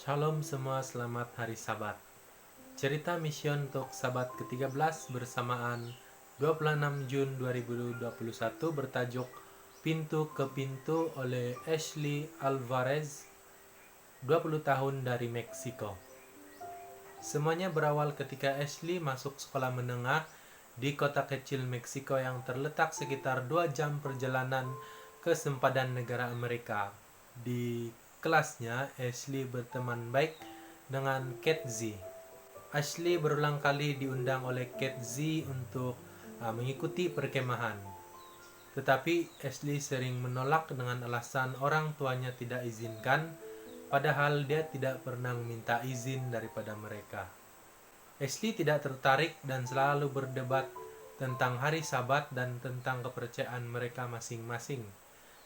Shalom semua, selamat hari Sabat. Cerita mission untuk Sabat ke-13 bersamaan 26 Jun 2021 bertajuk Pintu ke Pintu oleh Ashley Alvarez, 20 tahun dari Meksiko. Semuanya berawal ketika Ashley masuk sekolah menengah di kota kecil Meksiko yang terletak sekitar 2 jam perjalanan ke sempadan negara Amerika. Di kelasnya, Ashley berteman baik dengan Kate Z. Ashley berulang kali diundang oleh Kate Z untuk mengikuti perkemahan. Tetapi Ashley sering menolak dengan alasan orang tuanya tidak izinkan, padahal dia tidak pernah meminta izin daripada mereka. Ashley tidak tertarik dan selalu berdebat tentang hari Sabat dan tentang kepercayaan mereka masing-masing.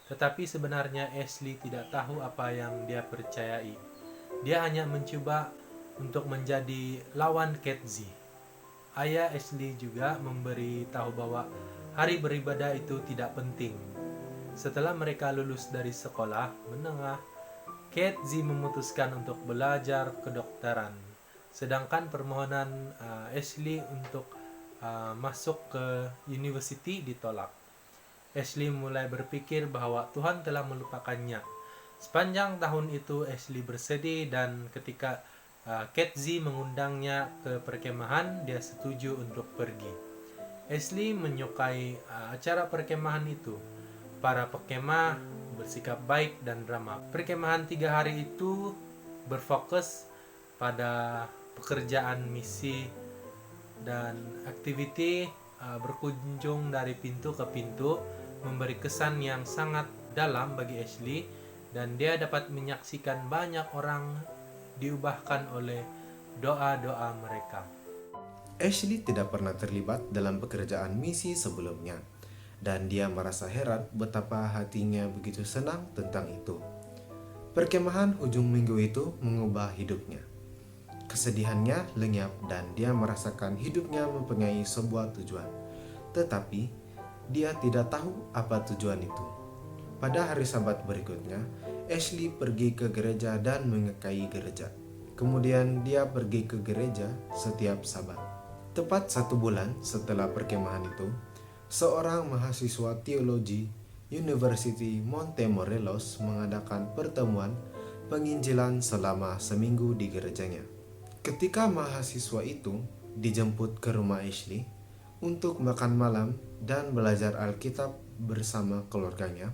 Tetapi sebenarnya Ashley tidak tahu apa yang dia percayai. Dia hanya mencoba untuk menjadi lawan Kate Z. Ayah Ashley juga memberi tahu bahwa hari beribadah itu tidak penting. Setelah mereka lulus dari sekolah menengah, Kate Z memutuskan untuk belajar kedokteran. Sedangkan permohonan Ashley untuk masuk ke university ditolak. Ashley mulai berpikir bahwa Tuhan telah melupakannya. Sepanjang tahun itu Ashley bersedih dan ketika Kate Z mengundangnya ke perkemahan, dia setuju untuk pergi. Ashley menyukai acara perkemahan itu. Para pekemah bersikap baik dan ramah. Perkemahan 3 hari itu berfokus pada pekerjaan misi dan aktiviti berkunjung dari pintu ke pintu memberi kesan yang sangat dalam bagi Ashley, dan dia dapat menyaksikan banyak orang diubahkan oleh doa-doa mereka. Ashley tidak pernah terlibat dalam pekerjaan misi sebelumnya, dan dia merasa heran betapa hatinya begitu senang tentang itu. Perkemahan ujung minggu itu mengubah hidupnya. Kesedihannya lenyap dan dia merasakan hidupnya mempunyai sebuah tujuan. Tetapi, dia tidak tahu apa tujuan itu. Pada hari Sabat berikutnya, Ashley pergi ke gereja dan menyukai gereja. Kemudian dia pergi ke gereja setiap Sabat. Tepat 1 bulan setelah perkemahan itu, seorang mahasiswa teologi University Montemorelos mengadakan pertemuan penginjilan selama seminggu di gerejanya. Ketika mahasiswa itu dijemput ke rumah Ashley untuk makan malam dan belajar Alkitab bersama keluarganya,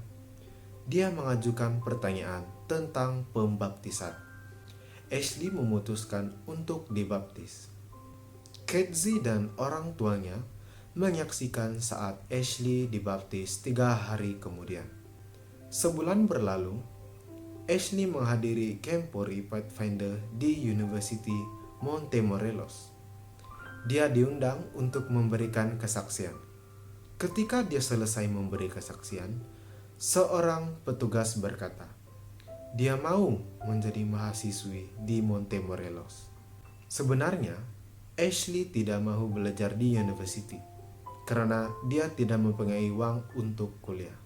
dia mengajukan pertanyaan tentang pembaptisan. Ashley memutuskan untuk dibaptis. Kate Z dan orang tuanya menyaksikan saat Ashley dibaptis 3 hari kemudian. Sebulan berlalu, Ashley menghadiri Campori Pathfinder di University Montemorelos. Dia diundang untuk memberikan kesaksian. Ketika dia selesai memberi kesaksian, seorang petugas berkata, dia mau menjadi mahasiswi di Montemorelos. Sebenarnya, Ashley tidak mau belajar di university karena dia tidak mempunyai uang untuk kuliah.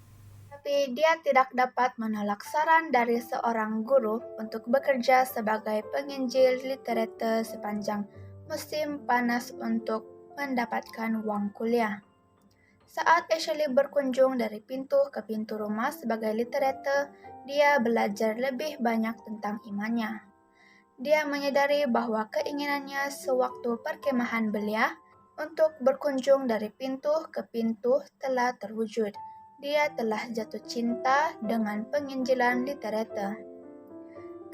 Tapi dia tidak dapat menolak saran dari seorang guru untuk bekerja sebagai penginjil literatur sepanjang musim panas untuk mendapatkan uang kuliah. Saat Ashley berkunjung dari pintu ke pintu rumah sebagai literatur, dia belajar lebih banyak tentang imannya. Dia menyadari bahwa keinginannya sewaktu perkemahan belia untuk berkunjung dari pintu ke pintu telah terwujud. Dia telah jatuh cinta dengan penginjilan literatur.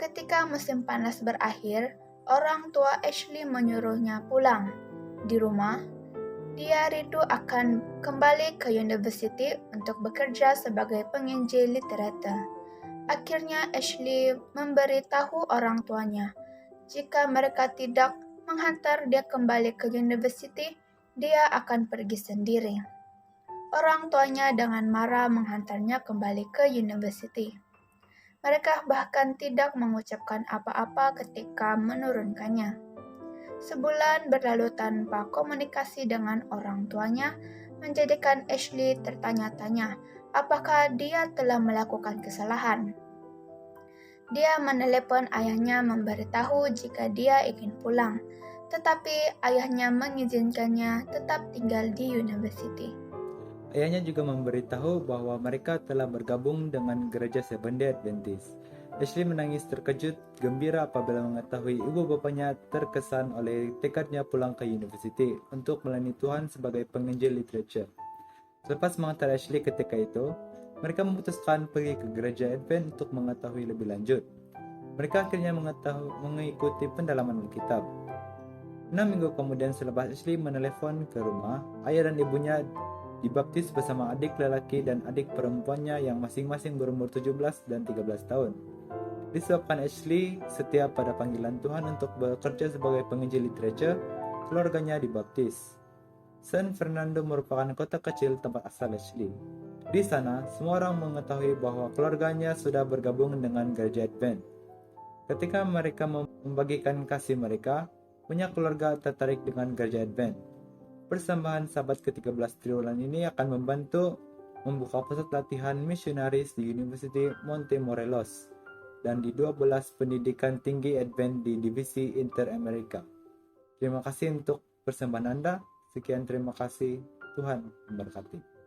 Ketika musim panas berakhir, orang tua Ashley menyuruhnya pulang. Di rumah, dia rindu akan kembali ke university untuk bekerja sebagai penginjil literatur. Akhirnya Ashley memberitahu orang tuanya, jika mereka tidak menghantar dia kembali ke university, dia akan pergi sendiri. Orang tuanya dengan marah menghantarnya kembali ke university. Mereka bahkan tidak mengucapkan apa-apa ketika menurunkannya. Sebulan berlalu tanpa komunikasi dengan orang tuanya, menjadikan Ashley tertanya-tanya apakah dia telah melakukan kesalahan. Dia menelepon ayahnya memberitahu jika dia ingin pulang, tetapi ayahnya mengizinkannya tetap tinggal di university. Ayahnya juga memberitahu bahwa mereka telah bergabung dengan gereja Seventh-day Adventist. Ashley menangis terkejut, gembira apabila mengetahui ibu bapanya terkesan oleh tekadnya pulang ke university untuk melayani Tuhan sebagai penginjil literature. Selepas mengantar Ashley ketika itu, mereka memutuskan pergi ke gereja Advent untuk mengetahui lebih lanjut. Mereka akhirnya mengikuti pendalaman Alkitab. 6 minggu kemudian selepas Ashley menelepon ke rumah, ayah dan ibunya dibaptis bersama adik lelaki dan adik perempuannya yang masing-masing berumur 17 dan 13 tahun. Disebabkan Ashley setia pada panggilan Tuhan untuk bekerja sebagai penginjil literature, keluarganya dibaptis. San Fernando merupakan kota kecil tempat asal Ashley. Di sana, semua orang mengetahui bahwa keluarganya sudah bergabung dengan gereja Advent. Ketika mereka membagikan kasih mereka, banyak keluarga tertarik dengan gereja Advent. Persembahan Sabat ke-13 triwulan ini akan membantu membuka pusat latihan misionaris di University Montemorelos dan di 12 pendidikan tinggi Advent di Divisi Inter-Amerika. Terima kasih untuk persembahan Anda. Sekian, terima kasih. Tuhan memberkati.